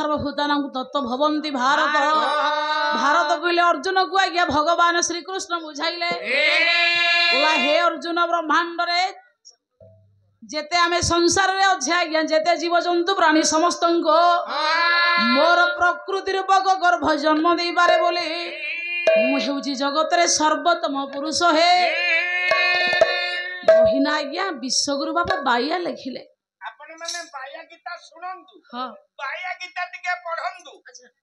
सर्वभूतानां तत्व भवन्ति भारत भारत कहले अर्जुन को आज्ञा भगवान श्री कृष्ण बुझाइले हे अर्जुन ब्रह्मांड रे जेते आमे संसार रे अछि आज्ञा जेते जीव जंतु प्राणी समस्त को मोर प्रकृति रूपक गर्भ जन्म दे पारे बोले मु हेउची जगत रे सर्वोत्तम पुरुष हे बहिना आज्ञा विश्वगुरु बाबा बाया लिखिले आपण माने बाया गीता सुनंतु हां बाया गीता टिके पढंतु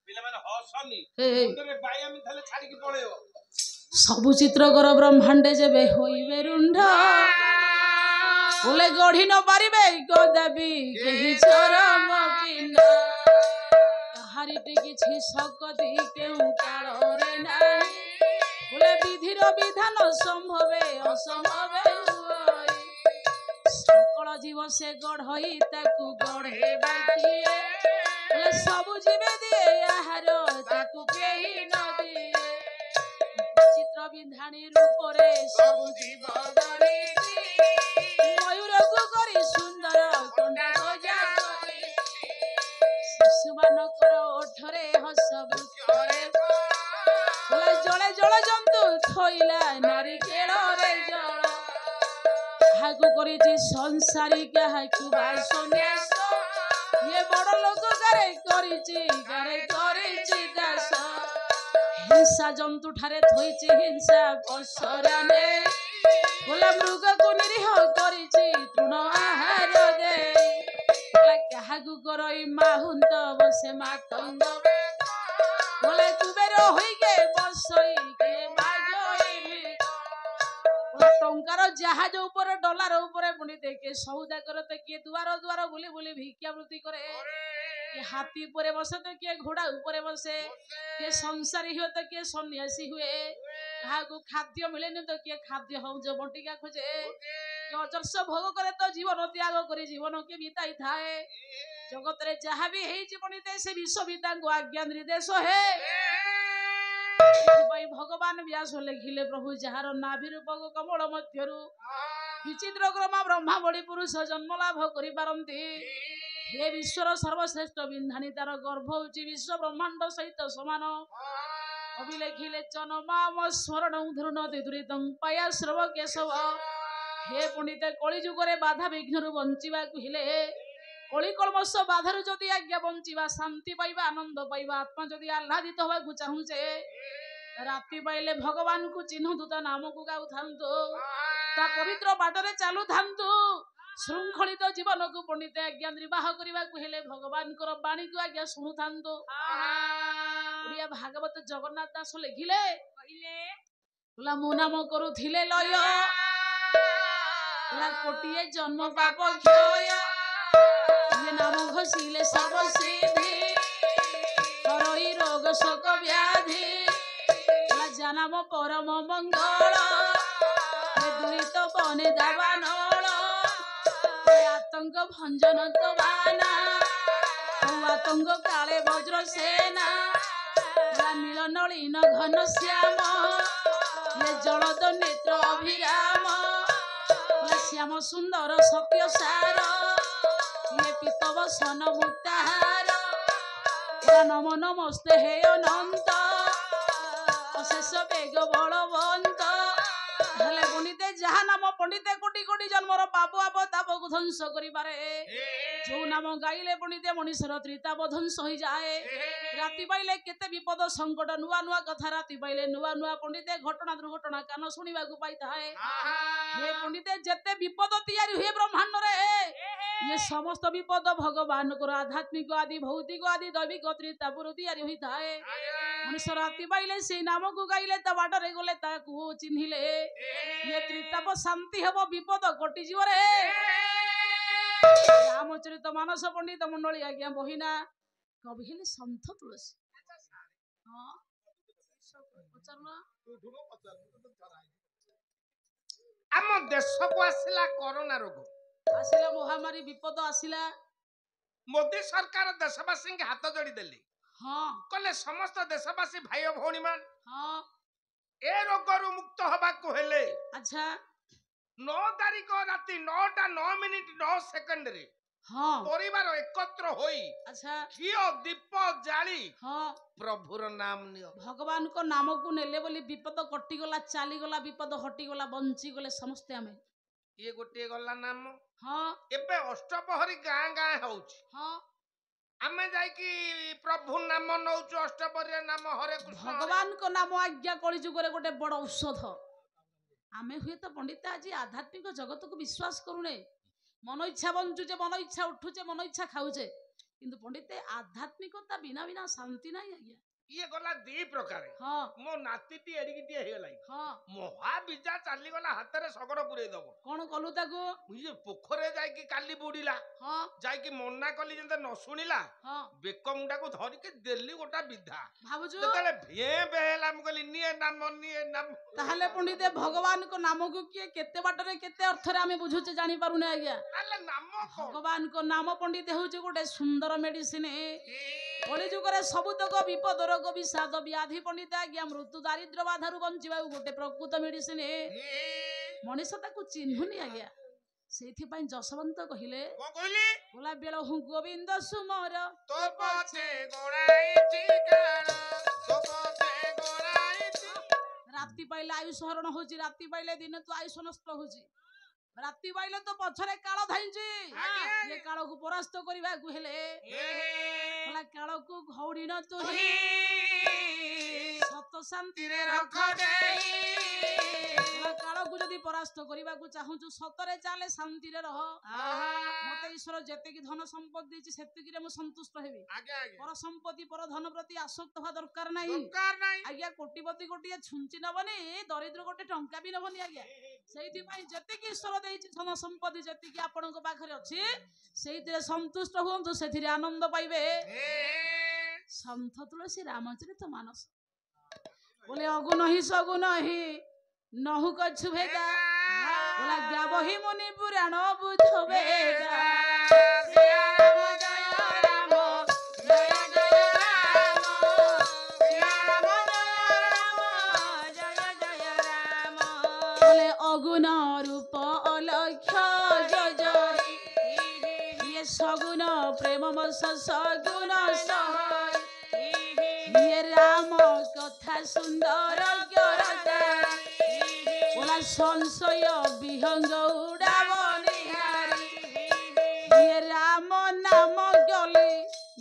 पिला माने हसनी मुंडरे बाया मी थाले छाडी की पळेयो सबु चित्रकर ब्रह्मांडे जेबे होइबे रुंढ बोले गढ़ी न पारिबे कदापि केहि चरम किना हारिटे किछि सकति केउ काल रे नाही बोले विधिर विधान संभवे असंभवे होई सकल जीव से गढ़ई ताकू गढ़े बाकिए बोले सब जीवे दिए आहार ताकू केहि न दिए चित्र विधानी रूप रे सब जीव गढ़ी मयूर को करी सुंदर कंडा गजा करी शिशु मानकर ओठरे हस वृक्षरे बोले जले जल जंतु थोइला नारी केଳରେ जଳ हाकु करिछि संसारी काहाकु बासन्यास ये बड़ लोक करे करिछि दास हिंसा जंतु ठारे थोइछि हिंसा पसराने बोले मृग को निरीह करिछि तृण आहार दे बोले काहाकु करई माहुंत बसे मातंग बोले कुबेर होइगे बसई के बाजई बोले टंकार जहाज ऊपर डॉलर ऊपर बुनी देके सौदा करते के दुआर दुआर बुली बुली भिक्षावृत्ति करे के हाथी ऊपर बसे तो के घोड़ा ऊपर बसे के संसारी हो तो के सन्यासी हुए काहाकु खाद्य मिलेनि तो किए खाद्य हौ जो बंटिका खोजे अजर्ष भोग करे तो जीवन त्याग करे जीवन के बिताई थाए जगत रे जहा भी हेई जीवनिते से विश्वविद्या को आज्ञा निर्देश हे भाई भगवान व्यास लिखिले प्रभु जहार नाभि रूपक कमल मध्यरु विचित्र क्रम ब्रह्मा बड़ी पुरुष जन्म लाभ करि पारंती हे विश्वर सर्वश्रेष्ठ विंधानी तार गर्भ होची विश्व ब्रह्मांड सहित समान अभिलेखिले चनमाम स्मरण धृण दुरितं पाया श्रव केशव हे पंडित कली जुगरे बाधा विघ्न बंचिबा कहिले कली कलमश बाधारु जदि आज्ञा बंचिबा शांति पाइबा आनंद पाइबा आत्मा जदि आह्लादित होबा को चाहुचे राति पाइले भगवान को चिन्ह दूता नाम को गाउ थांतो ता पवित्र बाटरे चालू थांतो श्रृंखलित जीवन को पंडित आज्ञा निर्वाह करबा कहिले भगवान कर वाणी को आज्ञा सुनु थांतो ओडिया भागवत जगन्नाथ दास लिखिले कहिले मो नाम करुथिले लय कोटिए जन्म पाप क्षय ये नाम घोषिले सर्व सिद्धि हरई रोग शोक व्याधि जानम परम मंगल दुरित बने दावानल आतंक भंजन तो बाना आतंक काले वज्र सेना नील नलिन घन श्याम ये जलद नेत्र अभिराम श्याम सुंदर सत्य सार ये पितव सन मुक्ताहार नम नमस्ते हे अनंत अशेष बेग बलवंत हेले पंडिते जहा नाम पंडिते कोटि कोटि जन्मर पाप आप ताप को ध्वंस करि पारे जो नाम गाइले पंडिते मनुष्यर त्रिताप ध्वंस हो जाए राति पाइले केते विपद संकट नुआ नुआ कथा राति पाइले नुआ नुआ पंडिते घटना दुर्घटना कान सुनिबा को पाई थाए हे पंडिते जेते विपद तैयारी हुए ब्रह्मांड रे ये समस्त विपद भगवान को आध्यात्मिक आदि भौतिक आदि दैविक त्रितापुर तैयारी होई थाए मनुष्य राति पाइले से नाम को गाइले ता बाटरे गले ताकू चिन्हिले ये त्रिताप शांति हबो विपद कटि जीव रे रामचरित मानस पंडित मंडली आज्ञा बहिना कवि हेले संत तुलसी हां पचरना आम देश को आसिला कोरोना रोग आसिला महामारी विपद आसिला मोदी सरकार देशवासी के हाथ जोड़ी देली हां कले समस्त देशवासी भाई भौणी मान हां ए रोग रु मुक्त होबा को हेले अच्छा 9 तारिख राति 9:09 9 सेकंड रे ହଁ ପରିବାର ଏକତ୍ର ହୋଇ ଆଚ୍ଛା ଘିଅ ଦୀପ ଜାଳି ହଁ ପ୍ରଭୁର ନାମ ନିଅ। ଭଗବାନଙ୍କ ନାମକୁ ନେଲେ ବୋଲି ବିପଦ କଟିଗଲା, ଚାଲିଗଲା, ବିପଦ ହଟିଗଲା, ବଞ୍ଚିଗଲେ ସମସ୍ତେ ଆମେ। ଇଏ ଗୋଟିଏ ଗଲା ନାମ। ହଁ ଏବେ ଅଷ୍ଟପହରୀ ଗାଁ ଗାଁ ହଉଛି, ହଁ ଆମେ ଯାଇକି ପ୍ରଭୁ ନାମ ନଉଛୁ ଅଷ୍ଟପହରୀର ନାମ ହରେ କୃଷ୍ଣ ହରେ। ଭଗବାନଙ୍କ ନାମ ଆଜ୍ଞା କଳିଯୁଗରେ ଗୋଟେ ବଡ ଔଷଧ। ଆମେ ହୁଏତ ପଣ୍ଡିତ ଆଜି ଆଧ୍ୟାତ୍ମିକ ଜଗତକୁ ବିଶ୍ୱାସ କରୁନେ, ମନ ଇଚ୍ଛା ବଞ୍ଚୁଛେ, ମନ ଇଚ୍ଛା ଉଠୁଛେ, ମନ ଇଚ୍ଛା ଖାଉଛେ, କିନ୍ତୁ ପଣ୍ଡିତ ଆଧ୍ୟାତ୍ମିକତା ବିନା ବିନା ଶାନ୍ତି ନାହିଁ ଆଜ୍ଞା। ଇଏ ଗଲା ଦି ପ୍ରକାରେ। ହଁ ମୋ ନାତିଟି ଏଡିକିଟିଏ ହେଇଗଲାଣି, ହଁ ମହାବିଜା ଚାଲିଗଲା, ହାତରେ ଶଗଡ଼ ପୁରେଇ ଦବ। କଣ କଲୁ ତାକୁ? ଇଏ ପୋଖରରେ ଯାଇକି କାଲି ବୁଡିଲା, ହଁ ଯାଇକି ମନା କଲି ଯେତେ ନ ଶୁଣିଲା, ହଁ ବେକ ମୁଣ୍ଡାକୁ ଧରିକି ଦେଲି ଗୋଟା ବିଧା। ଭାବୁଛୁ ଯେତେବେଳେ ଭେଁ ଭେଁ ହେଲା, ମୁଁ କହିଲି ନିଏ ନାମ ନିଏ ନାମ। ତାହେଲେ ପଣ୍ଡିତ ଭଗବାନଙ୍କ ନାମକୁ କିଏ କେତେ ବାଟରେ କେତେ ଅର୍ଥରେ ଆମେ ବୁଝୁଛେ ଜାଣିପାରୁନେ ଆଜ୍ଞା। ତାହେଲେ ନାମ କଣ? ଭଗବାନଙ୍କ ନାମ ପଣ୍ଡିତ ହଉଛି ଗୋଟେ ସୁନ୍ଦର ମେଡିସିନ। କଳିଯୁଗରେ ସବୁତକ ବିପଦ ରୋଗ ବିଷାଦ ବ୍ୟାଧି ପଣ୍ଡିତ ଆଜ୍ଞା ମୃତ୍ୟୁ ଦାରିଦ୍ର୍ୟ ବାଧାରୁ ବଞ୍ଚିବାକୁ ଗୋଟେ ପ୍ରକୃତ ମେଡିସିନ। ମଣିଷ ତାକୁ ଚିହ୍ନୁନି ଆଜ୍ଞା। ସେଇଥିପାଇଁ ଯଶବନ୍ତ କହିଲେ କଣ କହିଲି? ବୋଲା ବେଳ ହୁଁ ଗୋବିନ୍ଦ ସୁମର ତୋ ପଛେ ଗୋଳାଇଛି କାଳ, ତୋ ପଛେ ଗୋଳାଇଛି। ରାତି ପାଇଲେ ଆୟୁଷ ହରଣ ହଉଛି, ରାତି ପାଇଲେ ଦିନେ ତୁ ଆୟୁଷ ନଷ୍ଟ ହଉଛି, ରାତି ପାଇଲେ ତ ପଛରେ କାଳ ଧାଇଁଛି। ଏ କାଳକୁ ପରାସ୍ତ କରିବାକୁ ହେଲେ କାଳକୁ ଘଉଡ଼ିନ ତୁ ସତ ଶାନ୍ତିରେ ରଖ ଦେଇ। କାଳକୁ ଯଦି ପରାସ୍ତ କରିବାକୁ ଚାହୁଁଛୁ ସତରେ ଚାଲେ, ଶାନ୍ତିରେ ରହ। ମତେ ଈଶ୍ୱର ଯେତିକି ଧନ ସମ୍ପତ୍ତି ଦେଇଛି ସେତିକିରେ ମୁଁ ସନ୍ତୁଷ୍ଟ ହେବି। ପର ସମ୍ପତ୍ତି ପର ଧନ ପ୍ରତି ଆସକ୍ତ ହବା ଦରକାର ନାହିଁ ଆଜ୍ଞା। କୋଟିପତି ଗୋଟିଏ ଛୁଞ୍ଚି ନବନି, ଦରିଦ୍ର ଗୋଟେ ଟଙ୍କା ବି ନବନି ଆଜ୍ଞା। ସେଇଥିପାଇଁ ଯେତିକି ଈଶ୍ୱର ଦେଇଛି ଧନ ସମ୍ପତ୍ତି ଯେତିକି ଆପଣଙ୍କ ପାଖରେ ଅଛି ସେଇଥିରେ ସନ୍ତୁଷ୍ଟ ହୁଅନ୍ତୁ, ସେଥିରେ ଆନନ୍ଦ ପାଇବେ। ସନ୍ଥ ତୁଳସୀ ରାମଚରିତ ମାନସ ବୋଲେ ଅଗୁନ ହିଁ ସଗୁନ ହିଁ ନହୁ କଛୁ ଭେଦା, ବୋଲା ଗାବହି ମୁନି ପୁରାଣ ବୁଝ ବେଦା। অগুণ রূপ অলক্ষ জয়, ইয়ে সগুণ প্রেম সগুণ ইয়ে রাম কথা সুন্দর ওলা সংশয় বিহঙ্গ উড়াবনি, ইয়ে রাম নাম গলে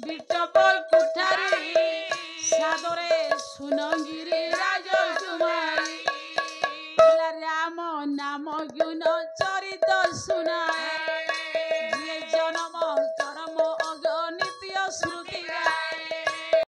বিটপ কুঠারি, সাদরে সুনগিরি রাজকুমারী। রাম নাম গুণ চরিত শুনায়, জনম চরম অগণিত শ্রুতি।